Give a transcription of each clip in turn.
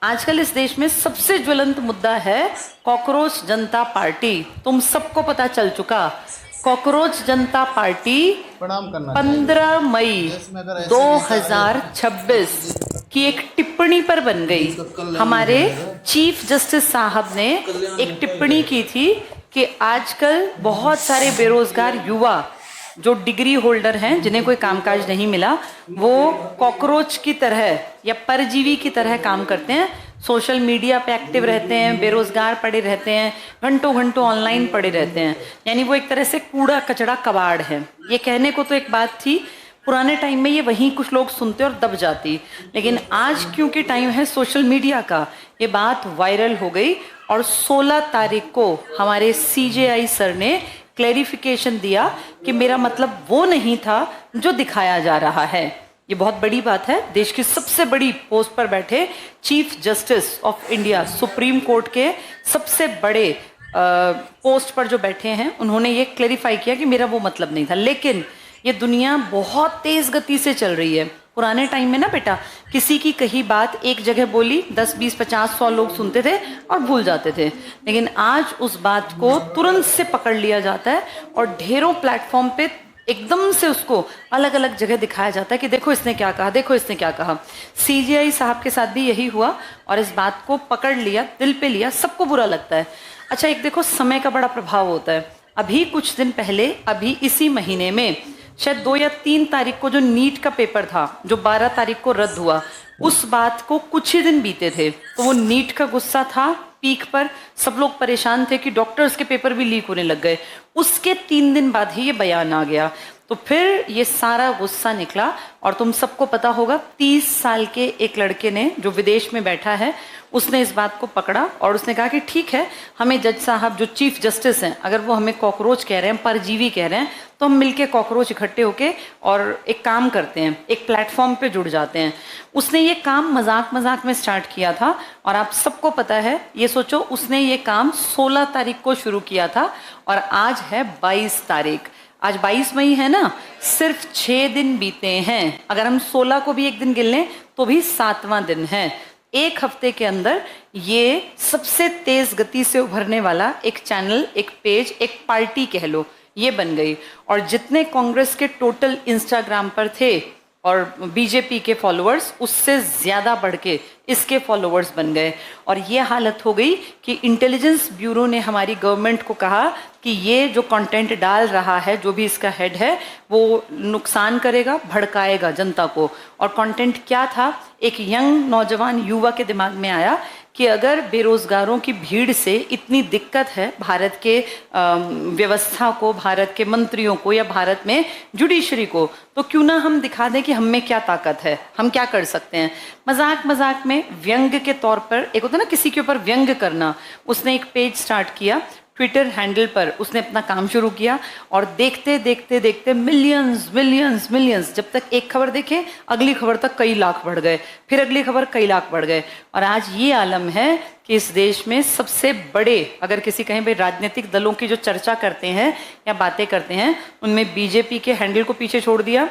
आजकल इस देश में सबसे ज्वलंत मुद्दा है कॉकरोच जनता पार्टी। तुम सबको पता चल चुका, कॉकरोच जनता पार्टी 15 मई 2026 की एक टिप्पणी पर बन गई। हमारे चीफ जस्टिस साहब ने एक टिप्पणी की थी कि आजकल बहुत सारे बेरोजगार युवा जो डिग्री होल्डर हैं, जिन्हें कोई कामकाज नहीं मिला, वो कॉकरोच की तरह या परजीवी की तरह काम करते हैं, सोशल मीडिया पे एक्टिव रहते हैं, बेरोजगार पड़े रहते हैं, घंटों घंटों ऑनलाइन पड़े रहते हैं। यानी वो एक तरह से कूड़ा कचड़ा कबाड़ है। ये कहने को तो एक बात थी, पुराने टाइम में ये वहीं कुछ लोग सुनते और दब जाती, लेकिन आज क्योंकि टाइम है सोशल मीडिया का, ये बात वायरल हो गई। और 16 तारीख को हमारे सीजेआई सर ने क्लैरिफिकेशन दिया कि मेरा मतलब वो नहीं था जो दिखाया जा रहा है। ये बहुत बड़ी बात है। देश की सबसे बड़ी पोस्ट पर बैठे chief justice of India, supreme court के सबसे बड़े पोस्ट पर जो बैठे हैं, उन्होंने ये क्लैरिफाई किया कि मेरा वो मतलब नहीं था। लेकिन ये दुनिया बहुत तेज गति से चल रही है। पुराने टाइम में ना बेटा, किसी की कही बात एक जगह बोली 10, 20, 50, 100 लोग सुनते थे और भूल जाते थे, लेकिन आज उस बात को तुरंत से पकड़ लिया जाता है और ढेरों प्लेटफॉर्म पे एकदम से उसको अलग अलग जगह दिखाया जाता है कि देखो इसने क्या कहा, देखो इसने क्या कहा। सीजेआई साहब के साथ भी यही हुआ और इस बात को पकड़ लिया, दिल पे लिया, सबको बुरा लगता है। अच्छा, एक देखो समय का बड़ा प्रभाव होता है। अभी कुछ दिन पहले, अभी इसी महीने में शायद 2 या 3 तारीख को जो नीट का पेपर था, जो 12 तारीख को रद्द हुआ, उस बात को कुछ ही दिन बीते थे तो वो नीट का गुस्सा था पीक पर। सब लोग परेशान थे कि डॉक्टर्स के पेपर भी लीक होने लग गए। उसके 3 दिन बाद ही ये बयान आ गया, तो फिर ये सारा गुस्सा निकला। और तुम सबको पता होगा, 30 साल के एक लड़के ने, जो विदेश में बैठा है, उसने इस बात को पकड़ा और उसने कहा कि ठीक है, हमें जज साहब जो चीफ जस्टिस हैं, अगर वो हमें कॉकरोच कह रहे हैं, परजीवी कह रहे हैं, तो हम मिलके कॉकरोच इकट्ठे होके और एक काम करते हैं, एक प्लेटफॉर्म पे जुड़ जाते हैं। उसने ये काम मजाक मजाक में स्टार्ट किया था और आप सबको पता है, ये सोचो उसने ये काम 16 तारीख को शुरू किया था और आज है 22 तारीख। आज 22 मई है ना, सिर्फ 6 दिन बीते हैं। अगर हम 16 को भी एक दिन गिन लें तो भी 7वां दिन है। एक हफ्ते के अंदर ये सबसे तेज गति से उभरने वाला एक चैनल, एक पेज, एक पार्टी कह लो, ये बन गई। और जितने कांग्रेस के टोटल इंस्टाग्राम पर थे और बीजेपी के फॉलोअर्स, उससे ज्यादा बढ़ के इसके फॉलोअर्स बन गए। और ये हालत हो गई कि इंटेलिजेंस ब्यूरो ने हमारी गवर्नमेंट को कहा कि ये जो कंटेंट डाल रहा है, जो भी इसका हेड है, वो नुकसान करेगा, भड़काएगा जनता को। और कंटेंट क्या था? एक यंग नौजवान युवा के दिमाग में आया कि अगर बेरोजगारों की भीड़ से इतनी दिक्कत है भारत के व्यवस्था को, भारत के मंत्रियों को या भारत में जुडिशरी को, तो क्यों ना हम दिखा दें कि हम में क्या ताकत है, हम क्या कर सकते हैं। मजाक मजाक में व्यंग के तौर पर, एक होता है ना किसी के ऊपर व्यंग करना, उसने एक पेज स्टार्ट किया ट्विटर हैंडल पर, उसने अपना काम शुरू किया और देखते देखते देखते मिलियंस मिलियंस मिलियंस, जब तक एक खबर देखे अगली खबर तक कई लाख बढ़ गए, फिर अगली खबर कई लाख बढ़ गए। और आज ये आलम है कि इस देश में सबसे बड़े, अगर किसी कहीं भाई राजनीतिक दलों की जो चर्चा करते हैं या बातें करते हैं, उनमें बीजेपी के हैंडल को पीछे छोड़ दिया,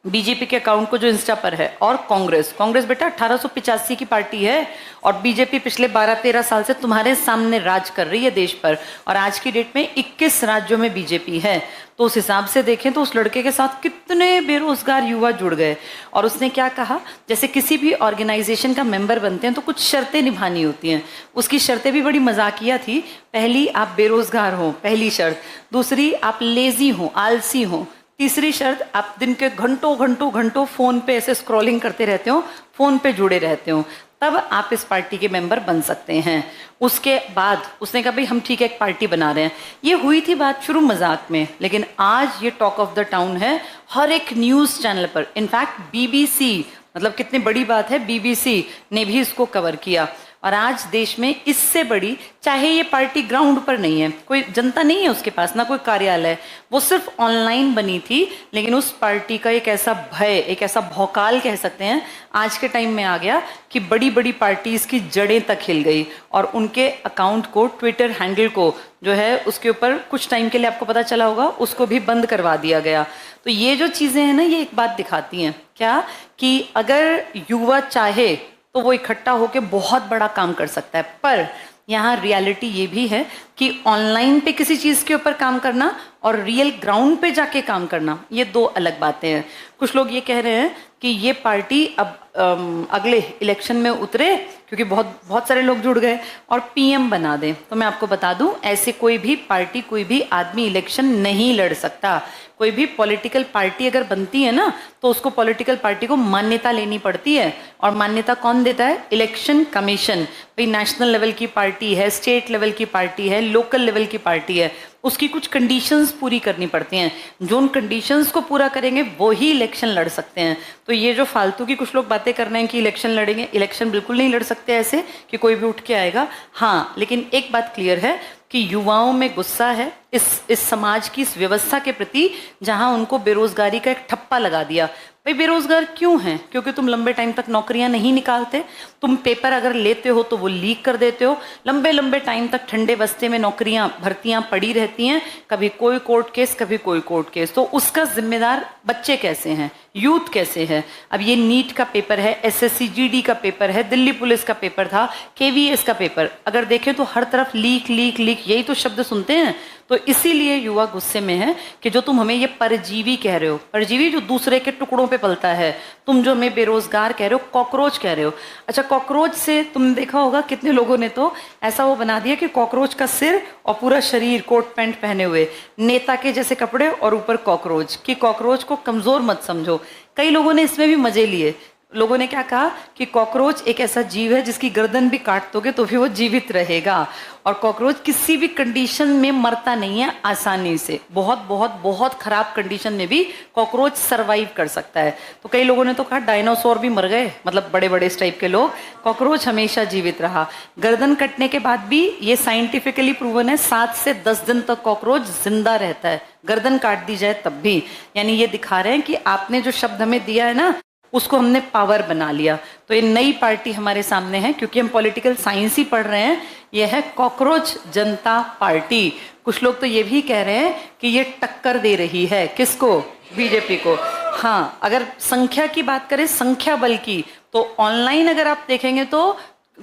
बीजेपी के अकाउंट को जो इंस्टा पर है, और कांग्रेस बेटा 1885 की पार्टी है और बीजेपी पिछले 12-13 साल से तुम्हारे सामने राज कर रही है देश पर। और आज की डेट में 21 राज्यों में बीजेपी है। तो उस हिसाब से देखें तो उस लड़के के साथ कितने बेरोजगार युवा जुड़ गए। और उसने क्या कहा, जैसे किसी भी ऑर्गेनाइजेशन का मेंबर बनते हैं तो कुछ शर्तें निभानी होती हैं। उसकी शर्तें भी बड़ी मजाकिया थी। पहली, आप बेरोजगार हो, पहली शर्त। दूसरी, आप लेजी हो, आलसी हो। तीसरी शर्त, आप दिन के घंटों घंटों घंटों फोन पे ऐसे स्क्रॉलिंग करते रहते हो, फोन पे जुड़े रहते हो, तब आप इस पार्टी के मेंबर बन सकते हैं। उसके बाद उसने कहा भाई हम ठीक है एक पार्टी बना रहे हैं। ये हुई थी बात शुरू मजाक में, लेकिन आज ये टॉक ऑफ द टाउन है हर एक न्यूज चैनल पर। इनफैक्ट बीबीसी, मतलब कितनी बड़ी बात है, बीबीसी ने भी इसको कवर किया। और आज देश में इससे बड़ी, चाहे ये पार्टी ग्राउंड पर नहीं है, कोई जनता नहीं है उसके पास, ना कोई कार्यालय, वो सिर्फ ऑनलाइन बनी थी, लेकिन उस पार्टी का एक ऐसा भय, एक ऐसा भौकाल कह सकते हैं, आज के टाइम में आ गया कि बड़ी बड़ी पार्टीज की जड़ें तक हिल गई। और उनके अकाउंट को, ट्विटर हैंडल को जो है, उसके ऊपर कुछ टाइम के लिए आपको पता चला होगा, उसको भी बंद करवा दिया गया। तो ये जो चीजें हैं ना, ये एक बात दिखाती हैं क्या, कि अगर युवा चाहे तो वो इकट्ठा होकर बहुत बड़ा काम कर सकता है। पर यहाँ रियलिटी ये भी है कि ऑनलाइन पे किसी चीज़ के ऊपर काम करना और रियल ग्राउंड पे जाके काम करना, ये दो अलग बातें हैं। कुछ लोग ये कह रहे हैं कि ये पार्टी अब अगले इलेक्शन में उतरे क्योंकि बहुत सारे लोग जुड़ गए और पीएम बना दें। तो मैं आपको बता दूं, ऐसे कोई भी पार्टी, कोई भी आदमी इलेक्शन नहीं लड़ सकता। कोई भी पॉलिटिकल पार्टी अगर बनती है ना, तो उसको पॉलिटिकल पार्टी को मान्यता लेनी पड़ती है। और मान्यता कौन देता है? Election commission. भाई नेशनल लेवल की पार्टी है, स्टेट लेवल की पार्टी है, लोकल लेवल की पार्टी है, उसकी कुछ कंडीशंस पूरी करनी पड़ती हैं। जो उन कंडीशंस को पूरा करेंगे वो ही इलेक्शन लड़ सकते हैं। तो ये जो फालतू की कुछ लोग बातें कर रहे हैं कि इलेक्शन लड़ेंगे, इलेक्शन बिल्कुल नहीं लड़ सकते ऐसे कि कोई भी उठ के आएगा। हाँ, लेकिन एक बात क्लियर है कि युवाओं में गुस्सा है इस समाज की, इस व्यवस्था के प्रति, जहां उनको बेरोजगारी का एक ठप्पा लगा दिया। भाई बेरोजगार क्यों हैं? क्योंकि तुम लंबे टाइम तक नौकरियां नहीं निकालते। तुम पेपर अगर लेते हो तो वो लीक कर देते हो। लंबे लंबे टाइम तक ठंडे बस्ते में नौकरियां, भर्तियां पड़ी रहती हैं, कभी कोई कोर्ट केस, कभी कोई कोर्ट केस। तो उसका जिम्मेदार बच्चे कैसे हैं, यूथ कैसे है? अब ये नीट का पेपर है, एसएससी जीडी का पेपर है, दिल्ली पुलिस का पेपर था, केवीएस का पेपर, अगर देखें तो हर तरफ लीक लीक लीक, यही तो शब्द सुनते हैं। तो इसीलिए युवा गुस्से में है कि जो तुम हमें ये परजीवी कह रहे हो, परजीवी जो दूसरे के टुकड़ों पे पलता है, तुम जो हमें बेरोजगार कह रहे हो, कॉकरोच कह रहे हो। अच्छा, कॉकरोच से तुम देखा होगा कितने लोगों ने तो ऐसा वो बना दिया कि कॉकरोच का सिर और पूरा शरीर कोट पैंट पहने हुए, नेता के जैसे कपड़े और ऊपर कॉकरोच, कि कॉकरोच को कमजोर मत समझो। कई लोगों ने इसमें भी मजे लिए। लोगों ने क्या कहा कि कॉकरोच एक ऐसा जीव है जिसकी गर्दन भी काट दोगे तो भी वो जीवित रहेगा, और कॉकरोच किसी भी कंडीशन में मरता नहीं है आसानी से। बहुत बहुत बहुत खराब कंडीशन में भी कॉकरोच सरवाइव कर सकता है। तो कई लोगों ने तो कहा डायनासोर भी मर गए, मतलब बड़े बड़े इस टाइप के लोग, कॉकरोच हमेशा जीवित रहा। गर्दन कटने के बाद भी ये साइंटिफिकली प्रूवन है, 7 से 10 दिन तक कॉकरोच जिंदा रहता है, गर्दन काट दी जाए तब भी। यानी ये दिखा रहे हैं कि आपने जो शब्द हमें दिया है ना, उसको हमने पावर बना लिया। तो ये नई पार्टी हमारे सामने है, क्योंकि हम पॉलिटिकल साइंस ही पढ़ रहे हैं। ये है कॉकरोच जनता पार्टी। कुछ लोग तो ये भी कह रहे हैं कि ये टक्कर दे रही है किसको? बीजेपी को। हाँ, अगर संख्या की बात करें, संख्या बल की, तो ऑनलाइन अगर आप देखेंगे तो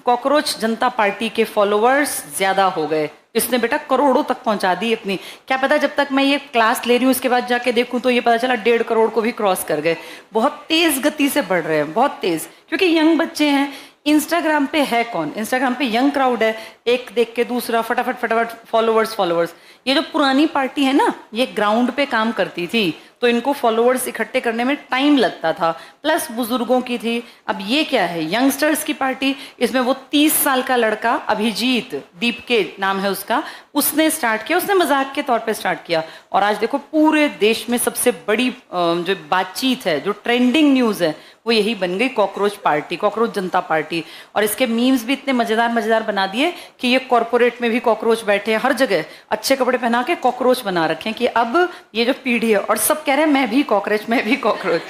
कॉकरोच जनता पार्टी के फॉलोअर्स ज्यादा हो गए। इसने बेटा करोड़ों तक पहुंचा दी अपनी। क्या पता जब तक मैं ये क्लास ले रही हूँ इसके बाद जाके देखूं तो ये पता चला 1.5 करोड़ को भी क्रॉस कर गए। बहुत तेज गति से बढ़ रहे हैं, बहुत तेज, क्योंकि यंग बच्चे हैं। इंस्टाग्राम पे है कौन? इंस्टाग्राम पे यंग क्राउड है, एक देख के दूसरा, फटाफट फटाफट फॉलोअर्स। ये जो पुरानी पार्टी है ना, ये ग्राउंड पे काम करती थी, तो इनको फॉलोअर्स इकट्ठे करने में टाइम लगता था, प्लस बुजुर्गों की थी। अब ये क्या है? यंगस्टर्स की पार्टी। इसमें वो 30 साल का लड़का अभिजीत, दीप के नाम है उसका, उसने स्टार्ट किया, उसने मजाक के तौर पे स्टार्ट किया, और आज देखो पूरे देश में सबसे बड़ी जो बातचीत है, जो ट्रेंडिंग न्यूज है, वो यही बन गई, कॉकरोच पार्टी, कॉकरोच जनता पार्टी। और इसके मीम्स भी इतने मजेदार मजेदार बना दिए कि ये कॉर्पोरेट में भी कॉकरोच बैठे हैं, हर जगह अच्छे कपड़े पहना के कॉकरोच बना रखे हैं कि अब ये जो पीढ़ी है, और सब कह रहे हैं मैं भी कॉकरोच, मैं भी कॉकरोच।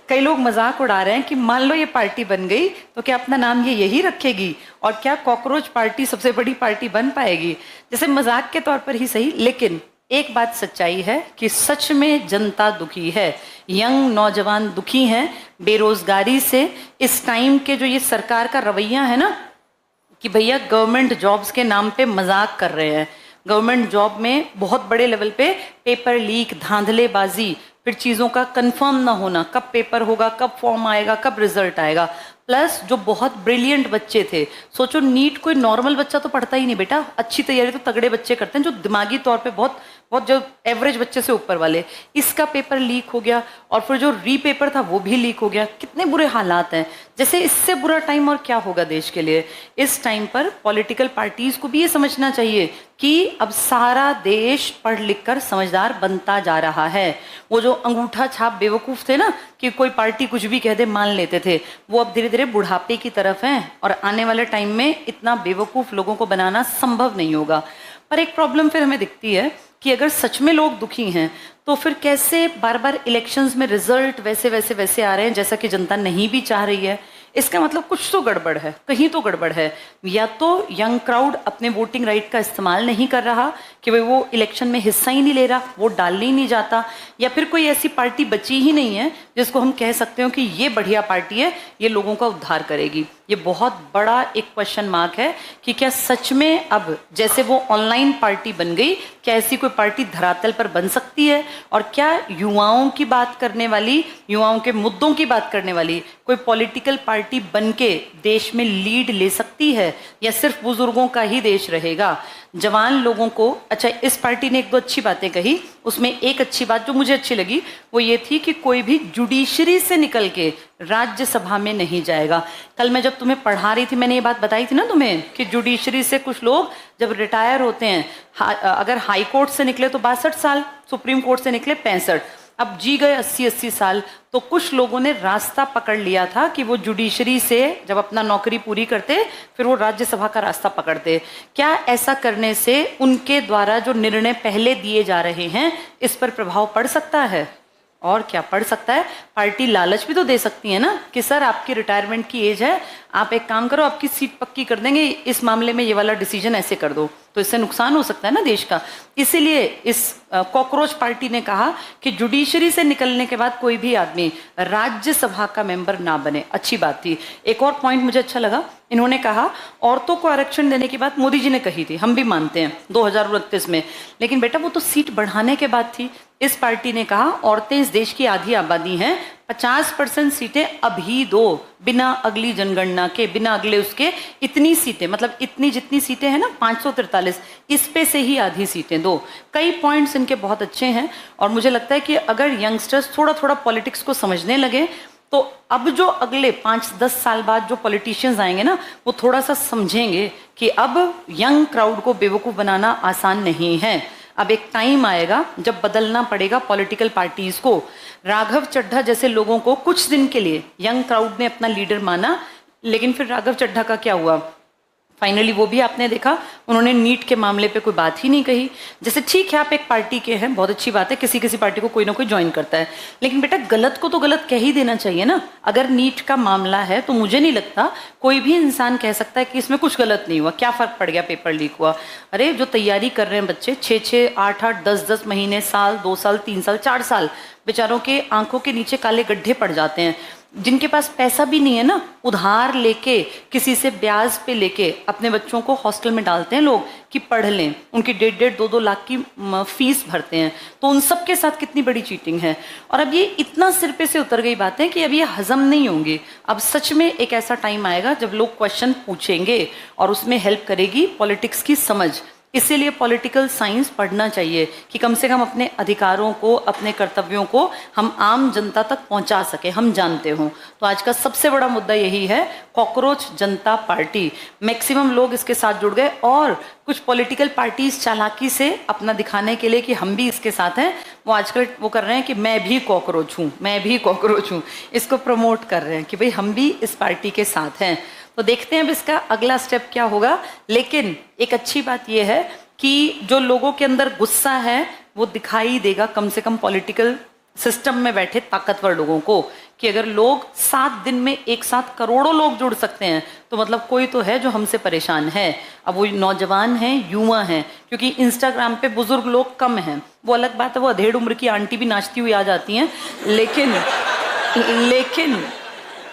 कई लोग मजाक उड़ा रहे हैं कि मान लो ये पार्टी बन गई तो क्या अपना नाम ये यही रखेगी, और क्या कॉकरोच पार्टी सबसे बड़ी पार्टी बन पाएगी? जैसे मजाक के तौर पर ही सही, लेकिन एक बात सच्चाई है कि सच में जनता दुखी है, यंग नौजवान दुखी हैं बेरोजगारी से। इस टाइम के जो ये सरकार का रवैया है ना कि भैया गवर्नमेंट जॉब्स के नाम पे मजाक कर रहे हैं, गवर्नमेंट जॉब में बहुत बड़े लेवल पे पेपर लीक, धांधलेबाजी, फिर चीज़ों का कंफर्म ना होना, कब पेपर होगा, कब फॉर्म आएगा, कब रिजल्ट आएगा। प्लस जो बहुत ब्रिलियंट बच्चे थे, सोचो नीट कोई नॉर्मल बच्चा तो पढ़ता ही नहीं बेटा, अच्छी तैयारी तो तगड़े बच्चे करते हैं, जो दिमागी तौर पे बहुत बहुत जो एवरेज बच्चे से ऊपर वाले, इसका पेपर लीक हो गया, और फिर जो रीपेपर था वो भी लीक हो गया। कितने बुरे हालात हैं। जैसे इससे बुरा टाइम और क्या होगा देश के लिए। इस टाइम पर पॉलिटिकल पार्टीज को भी ये समझना चाहिए कि अब सारा देश पढ़ लिख कर समझदार बनता जा रहा है। वो जो अंगूठा छाप बेवकूफ थे ना, कि कोई पार्टी कुछ भी कह दे मान लेते थे, वो अब धीरे धीरे बुढ़ापे की तरफ हैं, और आने वाले टाइम में इतना बेवकूफ लोगों को बनाना संभव नहीं होगा। पर एक प्रॉब्लम फिर हमें दिखती है कि अगर सच में लोग दुखी हैं तो फिर कैसे बार बार इलेक्शंस में रिजल्ट वैसे वैसे वैसे आ रहे हैं जैसा कि जनता नहीं भी चाह रही है। इसका मतलब कुछ तो गड़बड़ है, कहीं तो गड़बड़ है। या तो यंग क्राउड अपने वोटिंग राइट का इस्तेमाल नहीं कर रहा कि भाई वो इलेक्शन में हिस्सा ही नहीं ले रहा, वोट डालने ही नहीं जाता, या फिर कोई ऐसी पार्टी बची ही नहीं है जिसको हम कह सकते हो कि ये बढ़िया पार्टी है, ये लोगों का उद्धार करेगी। ये बहुत बड़ा एक क्वेश्चन मार्क है कि क्या सच में अब जैसे वो ऑनलाइन पार्टी बन गई, क्या ऐसी कोई पार्टी धरातल पर बन सकती है, और क्या युवाओं की बात करने वाली, युवाओं के मुद्दों की बात करने वाली कोई पॉलिटिकल पार्टी बन के देश में लीड ले सकती है, या सिर्फ बुजुर्गों का ही देश रहेगा। जवान लोगों को, अच्छा इस पार्टी ने एक दो अच्छी बातें कही, उसमें एक अच्छी बात जो मुझे अच्छी लगी वो ये थी कि कोई भी जुडिशरी से निकल के राज्यसभा में नहीं जाएगा। कल मैं जब तुम्हें पढ़ा रही थी मैंने ये बात बताई थी ना तुम्हें कि जुडिशरी से कुछ लोग जब रिटायर होते हैं, अगर हाई कोर्ट से निकले तो 62 साल, सुप्रीम कोर्ट से निकले 65, अब जी गए 80-80 साल, तो कुछ लोगों ने रास्ता पकड़ लिया था कि वो जुडिशरी से जब अपना नौकरी पूरी करते फिर वो राज्यसभा का रास्ता पकड़ते। क्या ऐसा करने से उनके द्वारा जो निर्णय पहले दिए जा रहे हैं इस पर प्रभाव पड़ सकता है? और क्या पड़ सकता है? पार्टी लालच भी तो दे सकती है ना कि सर आपकी रिटायरमेंट की एज है, आप एक काम करो आपकी सीट पक्की कर देंगे, इस मामले में ये वाला डिसीजन ऐसे कर दो, तो इससे नुकसान हो सकता है ना देश का। इसीलिए इस कॉकरोच पार्टी ने कहा कि जुडिशरी से निकलने के बाद कोई भी आदमी राज्यसभा का मेंबर ना बने। अच्छी बात थी। एक और पॉइंट मुझे अच्छा लगा, इन्होंने कहा औरतों को आरक्षण देने की बात मोदी जी ने कही थी, हम भी मानते हैं 2029 में, लेकिन बेटा वो तो सीट बढ़ाने के बाद थी। इस पार्टी ने कहा औरतें इस देश की आधी आबादी हैं, 50% सीटें अभी दो, बिना अगली जनगणना के, बिना अगले उसके इतनी सीटें, मतलब इतनी जितनी सीटें हैं ना 543, इस पे से ही आधी सीटें दो। कई पॉइंट्स इनके बहुत अच्छे हैं और मुझे लगता है कि अगर यंगस्टर्स थोड़ा थोड़ा पॉलिटिक्स को समझने लगे तो अब जो अगले 5-10 साल बाद जो पॉलिटिशियंस आएंगे ना वो थोड़ा सा समझेंगे कि अब यंग क्राउड को बेवकूफ़ बनाना आसान नहीं है। अब एक टाइम आएगा जब बदलना पड़ेगा पॉलिटिकल पार्टीज को। राघव चड्ढा जैसे लोगों को कुछ दिन के लिए यंग क्राउड ने अपना लीडर माना, लेकिन फिर राघव चड्ढा का क्या हुआ? फाइनली वो भी आपने देखा, उन्होंने नीट के मामले पे कोई बात ही नहीं कही। जैसे ठीक है आप एक पार्टी के हैं, बहुत अच्छी बात है, किसी किसी पार्टी को कोई ना कोई ज्वाइन करता है, लेकिन बेटा गलत को तो गलत कह ही देना चाहिए ना। अगर नीट का मामला है तो मुझे नहीं लगता कोई भी इंसान कह सकता है कि इसमें कुछ गलत नहीं हुआ, क्या फ़र्क पड़ गया, पेपर लीक हुआ। अरे जो तैयारी कर रहे हैं बच्चे 6-6, 8-8, 10-10 महीने, साल, 2 साल, 3 साल, 4 साल, बेचारों के आंखों के नीचे काले गड्ढे पड़ जाते हैं। जिनके पास पैसा भी नहीं है ना, उधार लेके किसी से ब्याज पे लेके अपने बच्चों को हॉस्टल में डालते हैं लोग कि पढ़ लें, उनकी 1.5-2 लाख की फीस भरते हैं, तो उन सब के साथ कितनी बड़ी चीटिंग है। और अब ये इतना सिर पे से उतर गई बातें कि अब ये हजम नहीं होंगी। अब सच में एक ऐसा टाइम आएगा जब लोग क्वेश्चन पूछेंगे और उसमें हेल्प करेगी पॉलिटिक्स की समझ। इसीलिए पॉलिटिकल साइंस पढ़ना चाहिए कि कम से कम अपने अधिकारों को, अपने कर्तव्यों को हम आम जनता तक पहुंचा सके, हम जानते हों। तो आज का सबसे बड़ा मुद्दा यही है, कॉकरोच जनता पार्टी। मैक्सिमम लोग इसके साथ जुड़ गए और कुछ पॉलिटिकल पार्टीज चालाकी से अपना दिखाने के लिए कि हम भी इसके साथ हैं, वो आजकल वो कर रहे हैं कि मैं भी कॉकरोच हूँ, मैं भी कॉकरोच हूँ, इसको प्रमोट कर रहे हैं कि भाई हम भी इस पार्टी के साथ हैं। तो देखते हैं अब इसका अगला स्टेप क्या होगा। लेकिन एक अच्छी बात यह है कि जो लोगों के अंदर गुस्सा है वो दिखाई देगा कम से कम पॉलिटिकल सिस्टम में बैठे ताकतवर लोगों को, कि अगर लोग 7 दिन में एक साथ करोड़ों लोग जुड़ सकते हैं तो मतलब कोई तो है जो हमसे परेशान है। अब वो नौजवान हैं, युवा हैं, क्योंकि इंस्टाग्राम पे बुजुर्ग लोग कम हैं, वो अलग बात है, वो अधेड़ उम्र की आंटी भी नाचती हुई आ जाती हैं, लेकिन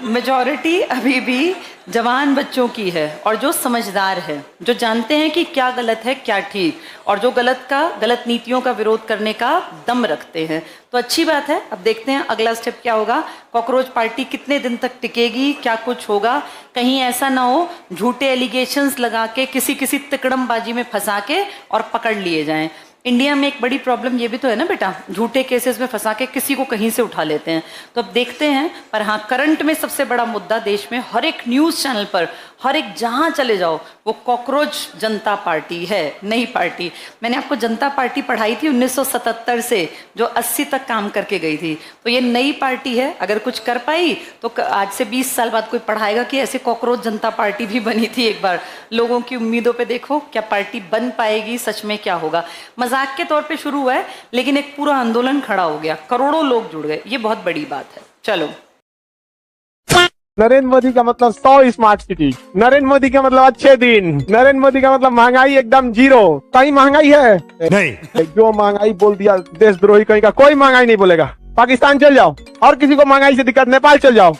मेजॉरिटी अभी भी जवान बच्चों की है और जो समझदार है, जो जानते हैं कि क्या गलत है क्या ठीक, और जो गलत नीतियों का विरोध करने का दम रखते हैं। तो अच्छी बात है। अब देखते हैं अगला स्टेप क्या होगा, कॉकरोच पार्टी कितने दिन तक टिकेगी, क्या कुछ होगा। कहीं ऐसा ना हो झूठे एलिगेशंस लगा के किसी तिकड़मबाजी में फंसा के और पकड़ लिए जाएं। इंडिया में एक बड़ी प्रॉब्लम ये भी तो है ना बेटा, झूठे केसेस में फंसा के किसी को कहीं से उठा लेते हैं। तो अब देखते हैं। पर हाँ, करंट में सबसे बड़ा मुद्दा देश में हर एक न्यूज़ चैनल पर, हर एक जहां चले जाओ, वो कॉकरोच जनता पार्टी है, नई पार्टी। मैंने आपको जनता पार्टी पढ़ाई थी 1977 से, जो 80 तक काम करके गई थी। तो ये नई पार्टी है, अगर कुछ कर पाई तो आज से 20 साल बाद कोई पढ़ाएगा कि ऐसे कॉकरोच जनता पार्टी भी बनी थी एक बार। लोगों की उम्मीदों पे देखो, क्या पार्टी बन पाएगी, सच में क्या होगा। मजाक के तौर पे शुरू हुआ है लेकिन एक पूरा आंदोलन खड़ा हो गया, करोड़ों लोग जुड़ गए, ये बहुत बड़ी बात है। चलो, नरेंद्र मोदी का मतलब 100 स्मार्ट सिटी, नरेंद्र मोदी का मतलब अच्छे दिन, नरेंद्र मोदी का मतलब महंगाई एकदम 0। कहीं महंगाई है नहीं, जो महंगाई बोल दिया देशद्रोही कहीं का, कोई महंगाई नहीं बोलेगा। पाकिस्तान चल जाओ, और किसी को महंगाई से दिक्कत, नेपाल चल जाओ।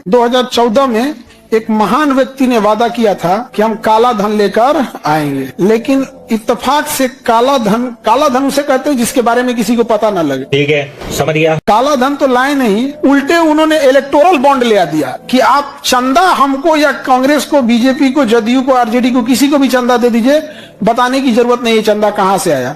2014 में एक महान व्यक्ति ने वादा किया था कि हम काला धन लेकर आएंगे, लेकिन इत्तेफाक से काला धन उसे कहते हैं जिसके बारे में किसी को पता न लगे। ठीक है, समझ गया। काला धन तो लाए नहीं, उल्टे उन्होंने इलेक्टोरल बॉन्ड ले दिया कि आप चंदा हमको या कांग्रेस को, बीजेपी को, जदयू को, आरजेडी को, किसी को भी चंदा दे दीजिए, बताने की जरूरत नहीं है चंदा कहाँ से आया।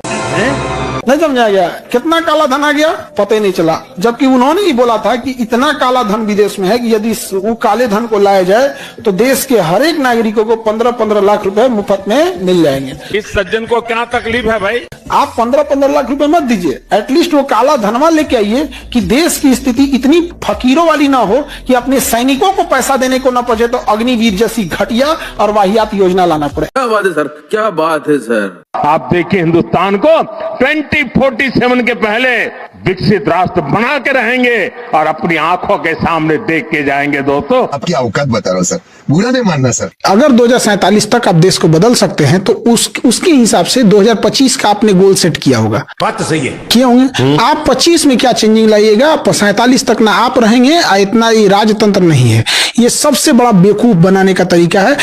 नहीं समझा गया? कितना काला धन आ गया पता ही नहीं चला, जबकि उन्होंने ही बोला था कि इतना काला धन विदेश में है कि यदि वो काले धन को लाया जाए तो देश के हर एक नागरिकों को 15-15 लाख रुपए मुफ्त में मिल जाएंगे। इस सज्जन को क्या तकलीफ है भाई? आप 15-15 लाख रुपए मत दीजिए, एटलीस्ट वो काला धनवा लेके आइए कि देश की स्थिति इतनी फकीरों वाली ना हो कि अपने सैनिकों को पैसा देने को न पड़े तो अग्निवीर जैसी घटिया और वाहियात योजना लाना पड़े। क्या बात है सर, क्या बात है सर। आप देखिए हिंदुस्तान को 2047 के पहले विकसित राष्ट्र बना के रहेंगे और अपनी आंखों के सामने देख के जाएंगे। दोस्तों, आपकी औकात बता रहा हूँ सर, बुरा नहीं मानना सर। अगर 2047 तक आप देश को बदल सकते हैं तो उसके हिसाब से 2025 का आपने गोल सेट किया होगा। बात तो सही है, किए होंगे। आप 25 में क्या चेंजिंग लाइएगा, 47 तक ना आप रहेंगे, इतना ये राजतंत्र नहीं है। ये सबसे बड़ा बेवकूफ बनाने का तरीका है।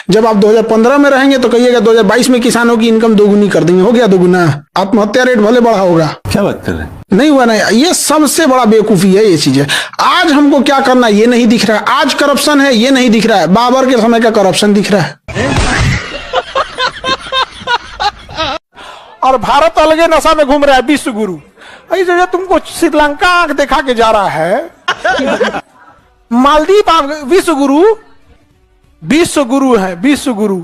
जब आप 2015 में रहेंगे तो कहिएगा 2022 में किसानों की इनकम दोगुनी कर देंगे। हो गया दोगुना, आत्महत्या रेट भले बढ़ा होगा। क्या बात कर रहे हैं? नहीं हुआ ना। ये सबसे बड़ा बेवकूफी है ये चीजें। आज हमको क्या करना ये नहीं दिख रहा है, आज करप्शन है ये नहीं दिख रहा है, बाबर के समय का करप्शन दिख रहा है। और भारत अलगे नशा में घूम रहा है, विश्व गुरु। ऐसे तुमको श्रीलंका आंख दिखा के जा रहा है। मालदीव विश्व गुरु है, विश्व गुरु।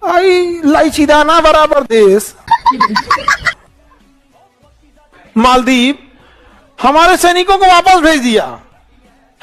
आई लाइचीदाना बराबर देश मालदीव हमारे सैनिकों को वापस भेज दिया।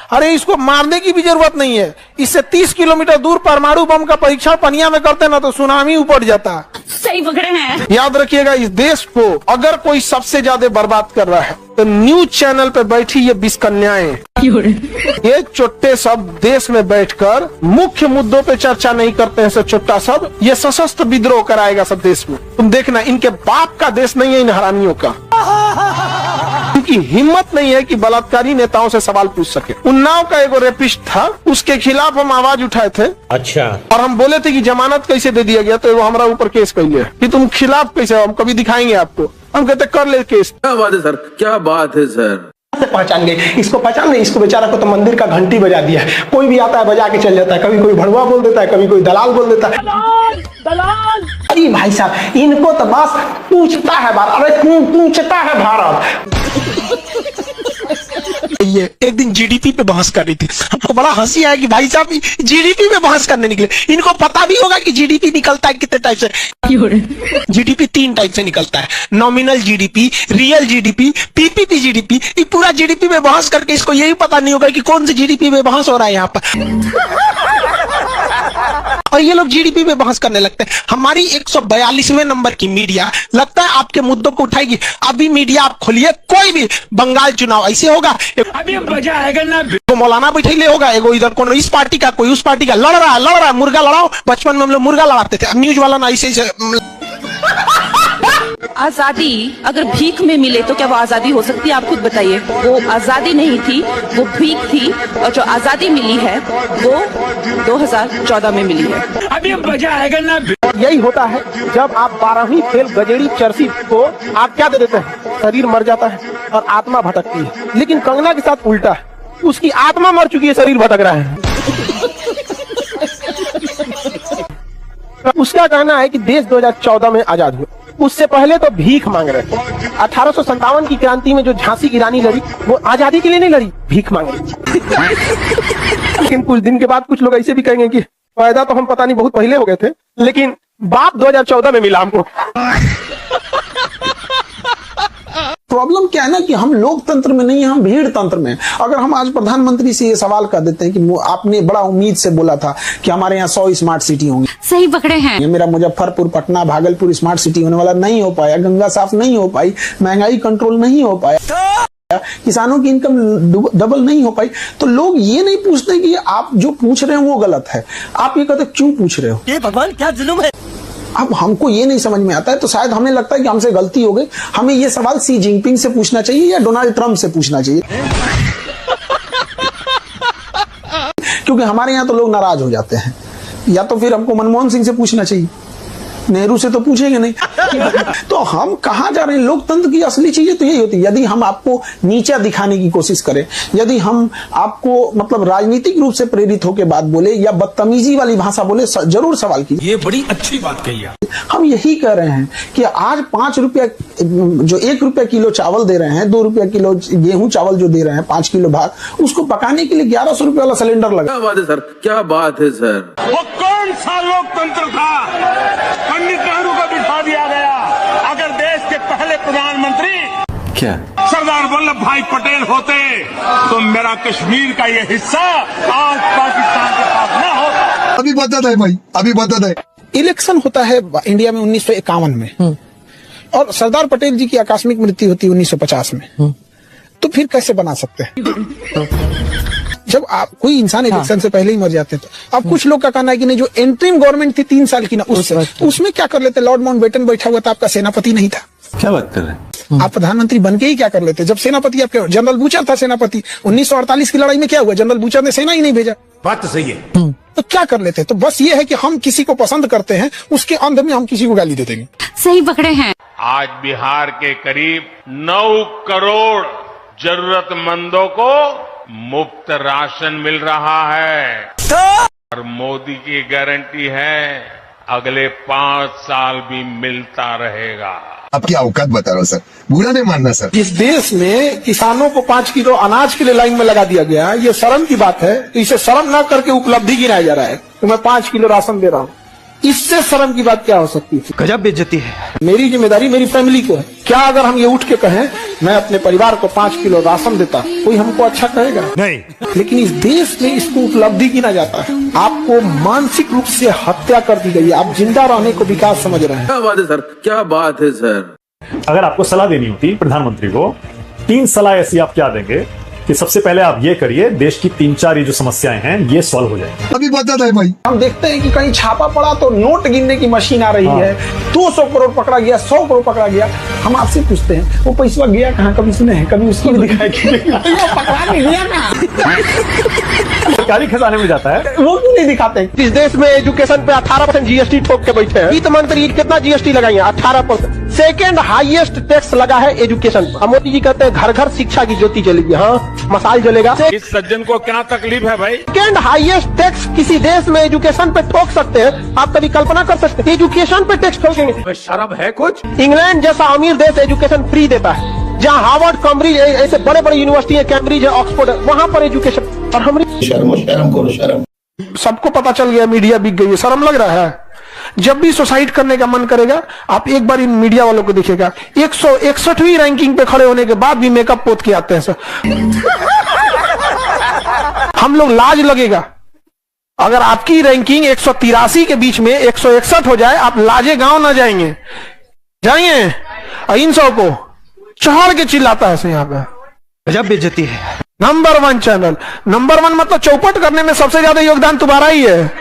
अरे इसको मारने की भी जरूरत नहीं है, इससे 30 किलोमीटर दूर परमाणु बम का परीक्षण पनिया में करते ना तो सुनामी उपट जाता। सही पकड़े हैं। याद रखिएगा, इस देश को अगर कोई सबसे ज्यादा बर्बाद कर रहा है तो न्यूज चैनल पे बैठी ये 20 कन्याएं, ये चुट्टे सब देश में बैठकर मुख्य मुद्दों पे चर्चा नहीं करते हैं। सब चुट्टा सब ये सशस्त्र विद्रोह कराएगा सब देश में। तुम देखना, इनके बाप का देश नहीं है इन हरामियों का। उनकी हिम्मत नहीं है कि बलात्कारी नेताओं से सवाल पूछ सके। उन्नाव का एगो रेपिस्ट था, उसके खिलाफ हम आवाज उठाए थे। अच्छा। और हम बोले थे कि जमानत कैसे दे दिया गया, तो वो हमारा ऊपर केस कर लिया कि तुम खिलाफ कैसे, हम कभी दिखाएंगे आपको। हम कहते कर ले केस। क्या बात है सर, क्या बात है सर। पहचान गए, इसको पहचान गए। इसको बेचारा को तो मंदिर का घंटी बजा दिया है। कोई भी आता है बजा के चल जाता है। कभी कोई भड़ुआ बोल देता है, कभी कोई दलाल बोल देता है। दलाल। अरे भाई साहब, इनको तो बस पूछता है भारत। अरे पूछता है भारत। ये एक दिन जीडीपी पे बहस कर रही थी, हमको बड़ा हंसी आया कि भाई साहब जीडीपी पे बहस करने निकले। इनको पता भी होगा कि जीडीपी निकलता है कितने टाइप से। जीडीपी 3 टाइप से निकलता है, nominal GDP, real GDP, PPP GDP. ये पूरा जीडीपी में बहस करके इसको यही पता नहीं होगा कि कौन सी जीडीपी में बहस हो रहा है यहाँ पर। और ये लोग जीडीपी में बहस करने लगते हैं। हमारी 142वें नंबर की मीडिया लगता है आपके मुद्दों को उठाएगी। अभी मीडिया आप खोलिए, कोई भी बंगाल चुनाव ऐसे होगा, अभी मजा आएगा ना। तो मौलाना बैठे होगा, एगो इधर कौन इस पार्टी का, कोई उस पार्टी का, लड़ रहा है। मुर्गा लड़ाओ। बचपन में हम लोग मुर्गा लड़ाते थे, अब न्यूज वाला ना ऐसे। आजादी अगर भीख में मिले तो क्या वो आजादी हो सकती है? आप खुद बताइए। वो आजादी नहीं थी, वो भीख थी। और जो आजादी मिली है वो 2014 में मिली है। अभी मजा आएगा ना। यही होता है जब आप 12वीं फेल गजेड़ी चर्सी को आप क्या दे देते हैं, शरीर मर जाता है और आत्मा भटकती है। लेकिन कंगना के साथ उल्टा है, उसकी आत्मा मर चुकी है, शरीर भटक रहा है। उसका कहना है कि देश 2014 में आजाद हुआ, उससे पहले तो भीख मांग रहे थे। 1857 की क्रांति में जो झांसी की रानी लड़ी, वो आजादी के लिए नहीं लड़ी, भीख मांग रही। लेकिन कुछ दिन के बाद कुछ लोग ऐसे भी कहेंगे कि पैदा तो हम पता नहीं बहुत पहले हो गए थे, लेकिन बाप 2014 में मिला हमको। प्रॉब्लम क्या है ना कि हम लोकतंत्र में नहीं है, हम भीड़ तंत्र में। अगर हम आज प्रधानमंत्री से ये सवाल कर देते हैं कि आपने बड़ा उम्मीद से बोला था कि हमारे यहाँ 100 स्मार्ट सिटी होंगी, सही पकड़े हैं। ये मेरा मुजफ्फरपुर, पटना, भागलपुर स्मार्ट सिटी होने वाला नहीं हो पाया, गंगा साफ नहीं हो पाई, महंगाई कंट्रोल नहीं हो पाया, किसानों की इनकम डबल नहीं हो पाई, तो लोग ये नहीं पूछते कि आप जो पूछ रहे हैं वो गलत है। आप ये कहते क्यों पूछ रहे हो? ये भगवान क्या जुल्म है। अब हमको ये नहीं समझ में आता है, तो शायद हमें लगता है कि हमसे गलती हो गई। हमें ये सवाल सी जिनपिंग से पूछना चाहिए या डोनाल्ड ट्रंप से पूछना चाहिए। क्योंकि हमारे यहाँ तो लोग नाराज हो जाते हैं, या तो फिर हमको मनमोहन सिंह से पूछना चाहिए, नेहरू से तो पूछेंगे नहीं। तो हम कहाँ जा रहे हैं? लोकतंत्र की असली चीजें तो यही होती है। यदि हम आपको नीचा दिखाने की कोशिश करें, यदि हम आपको मतलब राजनीतिक रूप से प्रेरित होकर बात बोले या बदतमीजी वाली भाषा बोले, जरूर सवाल कीजिए। ये बड़ी अच्छी बात कही आप। हम यही कह रहे हैं कि आज 5 रुपया जो 1 रुपया किलो चावल दे रहे हैं, 2 रुपया किलो गेहूं चावल जो दे रहे हैं, 5 किलो भात, उसको पकाने के लिए 1100 रुपये वाला सिलेंडर लगा। क्या बात है सर, क्या बात है सर। वो कौन सा लोकतंत्र था? पंडित नेहरू को बिठा दिया गया। अगर देश के पहले प्रधानमंत्री क्या सरदार वल्लभ भाई पटेल होते तो मेरा कश्मीर का ये हिस्सा आज पाकिस्तान के पास न होता। अभी बता है भाई, अभी बता है। इलेक्शन होता है इंडिया में 1951 में, और सरदार पटेल जी की आकस्मिक मृत्यु होती है 1950 में। तो फिर कैसे बना सकते हैं? जब आप कोई इंसान इलेक्शन से पहले ही मर जाते हैं। तो अब कुछ लोग का कहना है कि नहीं, जो एंट्रीम गवर्नमेंट थी 3 साल की ना, उसमें क्या कर लेते? लॉर्ड माउंटबेटन बैठा हुआ था, आपका सेनापति नहीं था। क्या बात कर रहे हैं? आप प्रधानमंत्री बन के ही क्या कर लेते? जब सेनापति आपके जनरल बूचर था सेनापति, 1948 की लड़ाई में क्या हुआ? जनरल बूचर ने सेना ही नहीं भेजा। बात तो सही है। तो क्या कर लेते? तो बस ये है कि हम किसी को पसंद करते हैं, उसके अंध में हम किसी को गाली दे देंगे। सही पकड़े हैं। आज बिहार के करीब 9 करोड़ जरूरतमंदों को मुफ्त राशन मिल रहा है, और मोदी की गारंटी है अगले 5 साल भी मिलता रहेगा। आपकी औकात बता रहा हूँ सर, बुरा नहीं मानना सर। जिस देश में किसानों को 5 किलो अनाज के लिए लाइन में लगा दिया गया, ये शर्म की बात है। तो इसे शर्म ना करके उपलब्धि गिनाया जा रहा है तो मैं 5 किलो राशन दे रहा हूँ। इससे शर्म की बात क्या हो सकती है? गजब बेइज्जती है। मेरी जिम्मेदारी मेरी फैमिली को है। क्या अगर हम ये उठ के कहें मैं अपने परिवार को 5 किलो राशन देता, कोई हमको अच्छा कहेगा? नहीं। लेकिन इस देश में इसको उपलब्धि गिना जाता है। आपको मानसिक रूप से हत्या कर दी गई है। आप जिंदा रहने को विकास समझ रहे हैं। क्या बात है सर, क्या बात है सर। अगर आपको सलाह देनी होती प्रधानमंत्री को, 3 सलाह ऐसी आप क्या देंगे कि सबसे पहले आप ये करिए, देश की 3-4 ये जो समस्याएं हैं ये सॉल्व हो जाएंगी? अभी बता है भाई। हम देखते हैं कि कहीं छापा पड़ा तो नोट गिनने की मशीन आ रही है, 200 करोड़ पकड़ा गया, 100 करोड़ पकड़ा गया। हम आपसे पूछते हैं वो पैसा गया कहाँ? कभी सुने हैं? कभी उसको भी दिखाया कि पकड़ा नहीं गया कहाँ? सरकारी खजाने में जाता है, वो क्यों नहीं दिखाते? इस देश में एजुकेशन पे 18% जीएसटी ठोक के बैठे हैं। वित्त मंत्री कितना जीएसटी लगाई है? 18%। सेकेंड हाईएस्ट टैक्स लगा है एजुकेशन पर। मोदी जी कहते हैं घर घर शिक्षा की ज्योति जलेगी। हाँ, मसाल जलेगा। इस सज्जन को क्या तकलीफ है भाई? सेकेंड हाईएस्ट टैक्स किसी देश में एजुकेशन पे ठोक सकते हैं? आप कभी कल्पना कर सकते हैं? एजुकेशन पे टैक्स ठोकेंगे? शर्म है कुछ? इंग्लैंड जैसा अमीर देश एजुकेशन फ्री देता है, जहाँ हार्वर्ड, कैम्ब्रिज ऐसे बड़े बड़े यूनिवर्सिटी है, कैम्ब्रिज है, ऑक्सफोर्ड है, वहां पर एजुकेशन। और हम शर्म। सबको पता चल गया मीडिया बिक गई है। शर्म लग रहा है? जब भी सुसाइड करने का मन करेगा, आप एक बार इन मीडिया वालों को देखिएगा, 161वीं रैंकिंग पे खड़े होने के बाद भी मेकअप पोत के आते हैं सर। हम लोग लाज लगेगा अगर आपकी रैंकिंग 183 के बीच में 161 हो जाए, आप लाजे गांव ना जाएंगे। इन 100 को चढ़ के चिल्लाता है यहाँ पे। गजब बेइज्जती है। नंबर 1 चैनल, नंबर 1 मतलब चौपट करने में सबसे ज्यादा योगदान तुम्हारा ही है।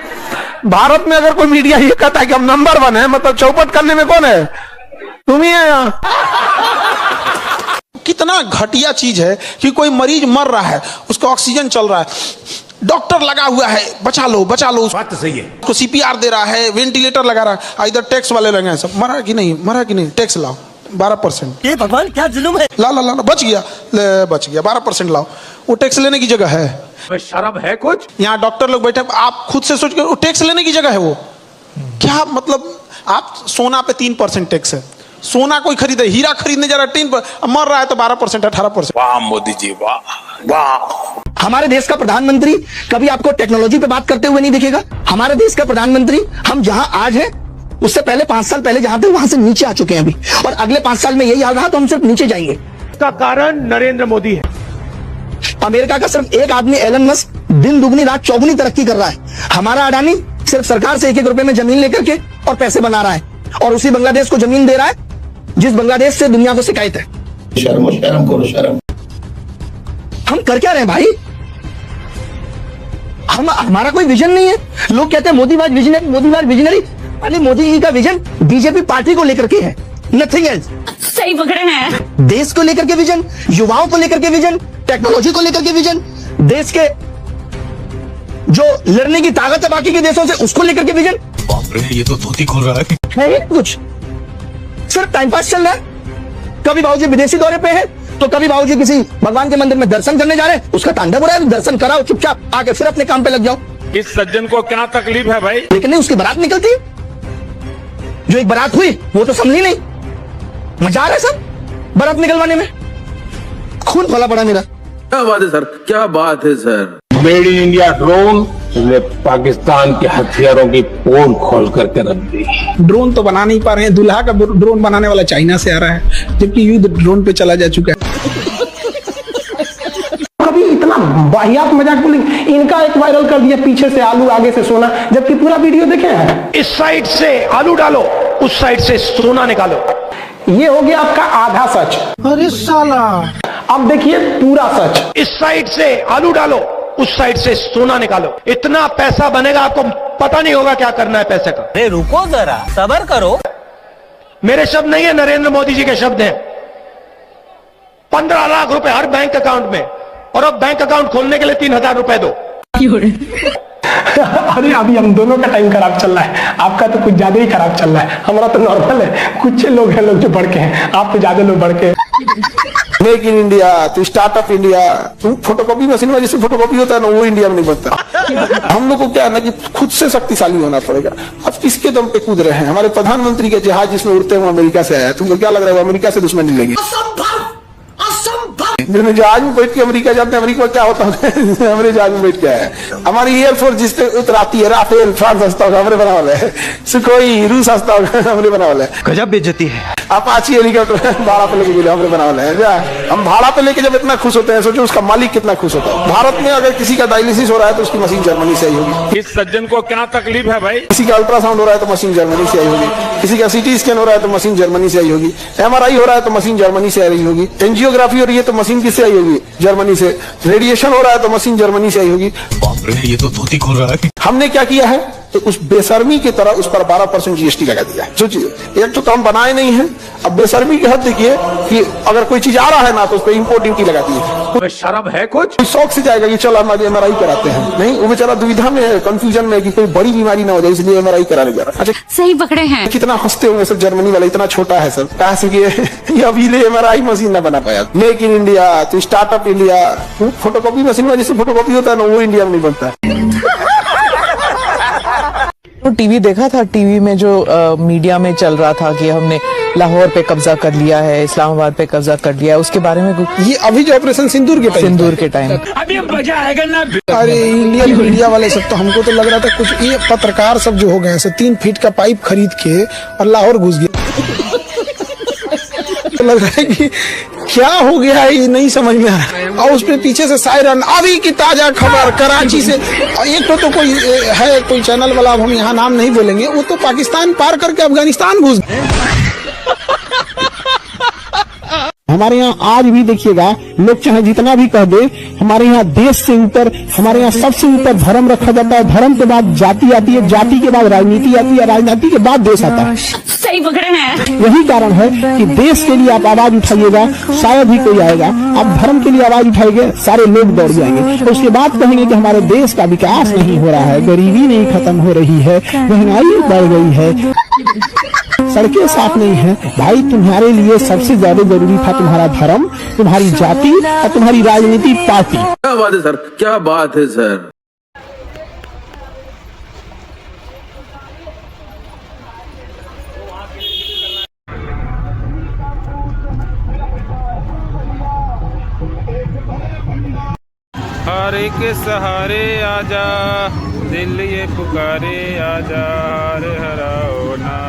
भारत में अगर कोई मीडिया ये कहता है कि हम नंबर 1 है, मतलब चौपट करने में कौन है? तुम ही है यहाँ। कितना घटिया चीज है कि कोई मरीज मर रहा है, उसका ऑक्सीजन चल रहा है, डॉक्टर लगा हुआ है, बचा लो बचा लो। बात तो सही है। उसको CPR दे रहा है, वेंटिलेटर लगा रहा है, इधर टैक्स वाले लगे हैं सब। मरा कि नहीं, टैक्स लाओ 12%। ये भगवान क्या जुल्म है। ला बच गया 12% लाओ। वो टैक्स लेने की जगह है? शर्म है कुछ? यहाँ डॉक्टर लोग बैठे, आप खुद से सोच के, टैक्स लेने की जगह है वो? क्या मतलब? आप सोना पे 3% टैक्स है, सोना कोई खरीदे, हीरा खरीदने जा रहा है 3%, मर रहा है तो 12% 18%। वाह मोदी जी, वाह वाह। हमारे देश का प्रधानमंत्री कभी आपको टेक्नोलॉजी पे बात करते हुए नहीं दिखेगा। हमारे देश का प्रधानमंत्री हम जहां आज हैं उससे पहले 5 साल पहले जहां थे वहां से नीचे आ चुके हैं अभी, और अगले 5 साल में यही हाल रहा तो हम सिर्फ नीचे जाएंगे। इसका कारण नरेंद्र मोदी है। अमेरिका का सिर्फ एक आदमी एलन मस्क दिन दुगनी रात चौगुनी तरक्की कर रहा है। हमारा अडानी सिर्फ सरकार से 1-1 रुपए में जमीन लेकर के और पैसे बना रहा है, और उसी बांग्लादेश को जमीन दे रहा है जिस बांग्लादेश से दुनिया को शिकायत है। शर्म करो शर्म। हम कर क्या रहे हैं भाई? हमारा कोई विजन नहीं है। लोग कहते हैं मोदी वाज विजनरी। अरे मोदी जी का विजन बीजेपी पार्टी को लेकर के है, नथिंग एल्स। सही पकड़े हैं। देश को लेकर के विजन, युवाओं को लेकर के विजन, टेक्नोलॉजी को लेकर के विजन, देश के जो लड़ने की ताकत है बाकी के देशों से, उसको लेकर के विजन। बाप रे, ये तो धोती खोल रहा है। नहीं कुछ, सिर्फ टाइम पास चल रहा है। कभी बाबूजी विदेशी दौरे पे है, तो कभी बाबूजी किसी भगवान के मंदिर में दर्शन करने जा रहे हैं, उसका तांडव हो रहा है, दर्शन कराओ चुपचाप, आके फिर अपने काम पे लग जाओ। इस सज्जन को क्या तकलीफ है भाई? लेकिन नहीं, उसकी बारात निकलती, जो एक बारात हुई वो तो समझी नहीं। मजा आ रहा है सब बारात निकलवाने में, खून खोला पड़ा मेरा। क्या बात है सर, क्या बात है sir. Made in India drone ने पाकिस्तान के हथियारों की पोल खोल करके रख दी। ड्रोन तो बना नहीं पा रहे हैं, दूल्हा का ड्रोन बनाने वाला चाइना से आ रहा है, जबकि युद्ध ड्रोन पे चला जा चुका है। कभी इतना वाहियात मजाक बोलेंगे, इनका एक वायरल कर दिया पीछे से आलू आगे से सोना, जबकि पूरा वीडियो देखे हैं। इस साइड से आलू डालो, उस साइड से सोना निकालो। ये हो गया आपका आधा सच। अरे साला, अब देखिए पूरा सच। इस साइड से आलू डालो, उस साइड से सोना निकालो। इतना पैसा बनेगा, आपको पता नहीं होगा क्या करना है पैसे का। अरे रुको जरा, सब्र करो। मेरे शब्द नहीं है, नरेंद्र मोदी जी के शब्द हैं। 15 लाख रुपए हर बैंक अकाउंट में, और अब बैंक अकाउंट खोलने के लिए 3000 रुपए दो। अरे अभी हम दोनों का टाइम खराब चल रहा है, आपका तो कुछ ज्यादा ही खराब चल रहा है, हमारा तो नॉर्मल है। कुछ लोग हैं लोग जो बढ़ के हैं, आप तो ज्यादा लोग बढ़ के। मेक इन इंडिया, तो स्टार्टअप इंडिया, तुम फोटोकॉपी मशीन में जैसे फोटोकॉपी होता है ना, वो इंडिया में नहीं बनता। हम लोग को क्या है ना कि खुद से शक्तिशाली होना पड़ेगा। अब किसके दम पे कूद रहे हैं? हमारे प्रधानमंत्री के जहाज जिसमें उड़ते हैं वो अमेरिका से आया है। तुमको क्या लग रहा है वो अमेरिका से दुश्मनी लगी? जिन्हें जहाज में बैठ के अमेरिका जाते हैं, अमेरिका क्या होता है? हमारे जहाज में बैठ के आया है। हमारी एयरफोर्स जिस पे उतराती है, राफेल फ्रांस हंसता होगा हमने बना वाला है, सुखोई रूस हंसता होगा हमने बना वाला है। गजब बेइज्जती है। अपाची हेलीकॉप्टर भाड़ा पे लेके मिले हमने बना वाला है। हम भाड़ा पे लेके जब इतना खुश होते हैं, सोचो उसका मालिक कितना खुश होता है। भारत में अगर किसी का डायलिसिस हो रहा है तो उसकी मशीन जर्मनी से आई होगी। इस सज्जन को क्या तकलीफ है भाई? किसी का अल्ट्रासाउंड हो रहा है तो मशीन जर्मनी से आई होगी। किसी का सीटी स्कैन हो रहा है तो मशीन जर्मनी से आई होगी। MRI हो रहा है तो मशीन जर्मनी से आई होगी। एंजियोग्राफी हो रही है तो मशीन किससे आई होगी? जर्मनी से। रेडिएशन हो रहा है तो मशीन जर्मनी से आई होगी। बाप रे, ये तो धोती खोल रहा है। हमने क्या किया है? तो उस बेशर्मी की तरह उस पर 12% GST लगा दिया है। सोचिए, एक तो काम बनाए नहीं है, अब बेशर्मी की हद देखिए कि अगर कोई चीज आ रहा है ना तो उस पर इंपोर्ट ड्यूटी लगा दी है। शर्म है कुछ? कोई शौक से जाएगा कि चल हम आगे MRI कराते हैं, नहीं, वो बेचारा दुविधा में है, कंफ्यूजन में है कि कोई बड़ी बीमारी ना हो जाए, इसलिए MRI कराने जा रहा है। अच्छा, सही पकड़े हैं। कितना हंसते होंगे सब जर्मनी वाला, इतना छोटा है सब, कहा से ये अभी ले MRI मशीन ना बना पाया। मेक इन इंडिया, तो स्टार्टअप इंडिया, फोटोकॉपी मशीन में जैसे फोटोकॉपी होता है ना, वो इंडिया में नहीं बनता। तो टीवी देखा था, टीवी में जो मीडिया में चल रहा था कि हमने लाहौर पे कब्जा कर लिया है, इस्लामाबाद पे कब्जा कर लिया है, उसके बारे में ये अभी जो ऑपरेशन सिंदूर के टाइम अभी मजा आएगा ना। अरे इंडियन मीडिया वाले सब, तो हमको तो लग रहा था कुछ ये पत्रकार सब जो हो गए हैं 3 फीट का पाइप खरीद के और लाहौर घुस गया। तो लग रहा है कि क्या हो गया है, ये नहीं समझ में आ रहा। और उसमें पीछे से सायरन, अभी की ताजा खबर कराची से। एक तो कोई है, कोई चैनल वाला, हम यहाँ नाम नहीं बोलेंगे, वो तो पाकिस्तान पार करके अफगानिस्तान घुस गए। हमारे यहाँ आज भी देखिएगा, लोग चाहे जितना भी कह दे, हमारे यहाँ देश से ऊपर, हमारे यहाँ सबसे ऊपर धर्म रखा जाता है। धर्म के बाद जाति आती है, जाति के बाद राजनीति आती है, राजनीति के बाद देश आता है। सही पकड़े हैं। यही कारण है कि देश के लिए आप आवाज उठाइएगा, शायद ही कोई आएगा। आप धर्म के लिए आवाज उठाएंगे, सारे लोग दौड़ जाएंगे। तो उसके बाद कहेंगे कि हमारे देश का विकास नहीं हो रहा है, गरीबी नहीं खत्म हो रही है, महंगाई बढ़ गई है, सड़कें साफ नहीं है। भाई, तुम्हारे लिए सबसे ज्यादा जरूरी था तुम्हारा धर्म, तुम्हारी जाति और तुम्हारी राजनीति पार्टी। क्या बात है सर, क्या बात है सर। हरे के सहारे आजा, दिल ये पुकारे आजा, हरे हराओ ना।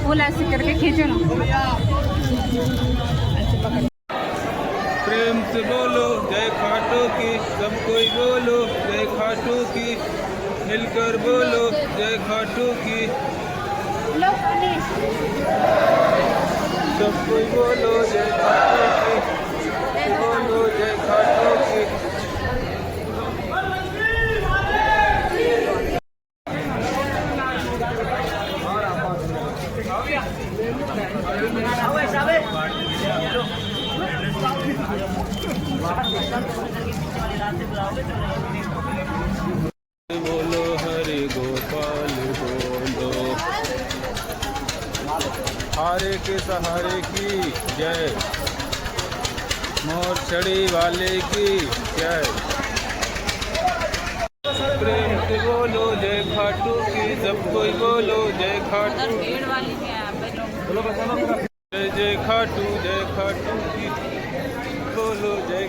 फूल ऐसे करके खींचो ना। प्रेम से बोलो जय खाटू की, सब कोई बोलो जय खाटू की, मिलकर बोलो जय खाटू की, सब कोई बोलो जय खाटू की, बोलो जय खाटू की। बोलो हरे गोपाल बोलो, हारे के सहारे की जय, मोर छड़ी वाले की जय। प्रेम से बोलो जय खाटू की, सब कोई बोलो जय खाटू की, जय जय खाटू की, बोलो जय।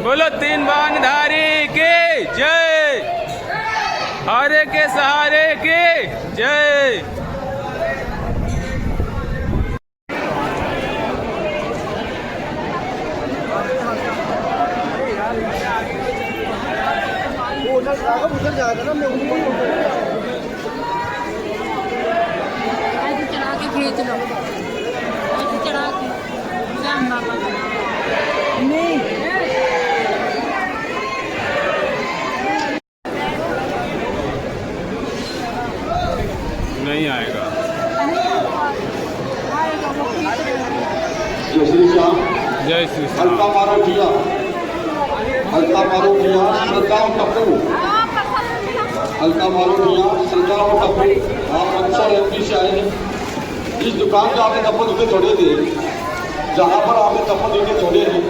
बोलो तीन बांधारी के जय, हारे के सहारे के जय। चढ़ा के खींच लो, चढ़ा के नहीं आएगा। जय श्री श्याम। जय श्री हल्का मारो किया, हल्का मारो किया, श्रद्धाओं टप्पू, हल्का मारो किया, श्रद्धाओं टप्पू। आप अक्सर एमपी से आए हैं, जिस दुकान पे आपने तप्पू जूते छोड़े थे, जहाँ पर आपने तप्पू जूते छोड़े हैं,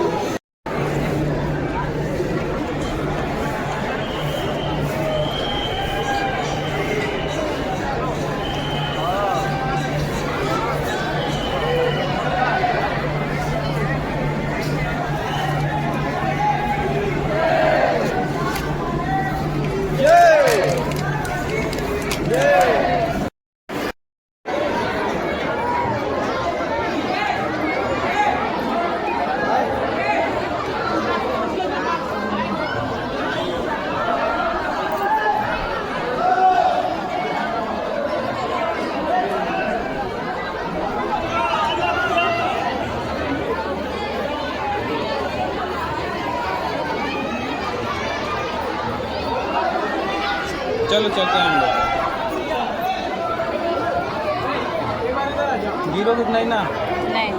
चलो चलते हैं हम लोग। जीरो कुछ नहीं ना। नहीं।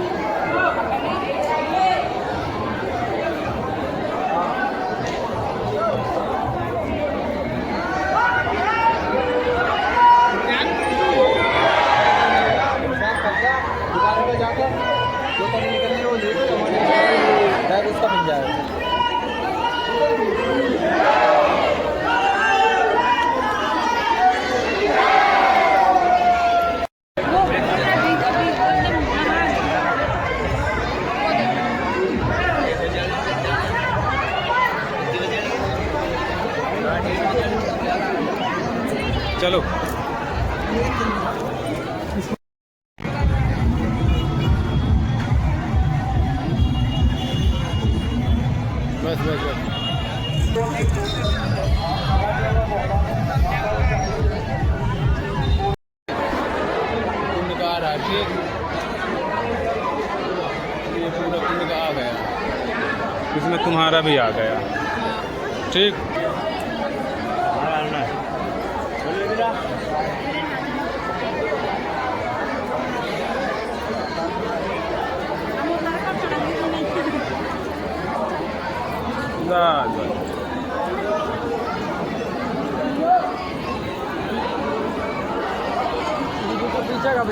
उसका मिल जाएगा। चलो बस बस बस। हमारा भी आ गया। ठीक।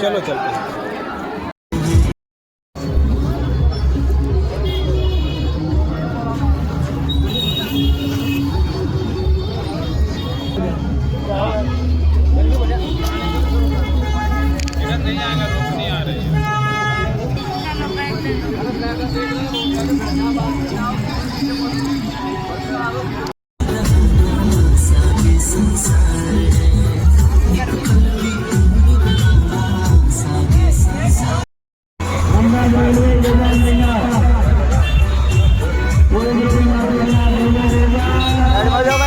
चलो चलते हैं। नहीं आएगा, लोग नहीं आ रहे हैं।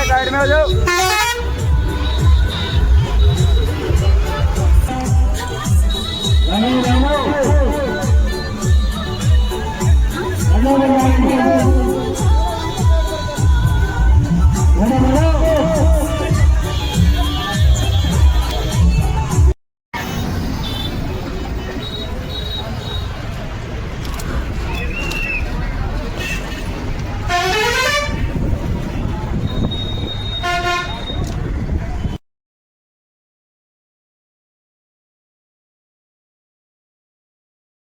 साइड में हो जाओ। रानी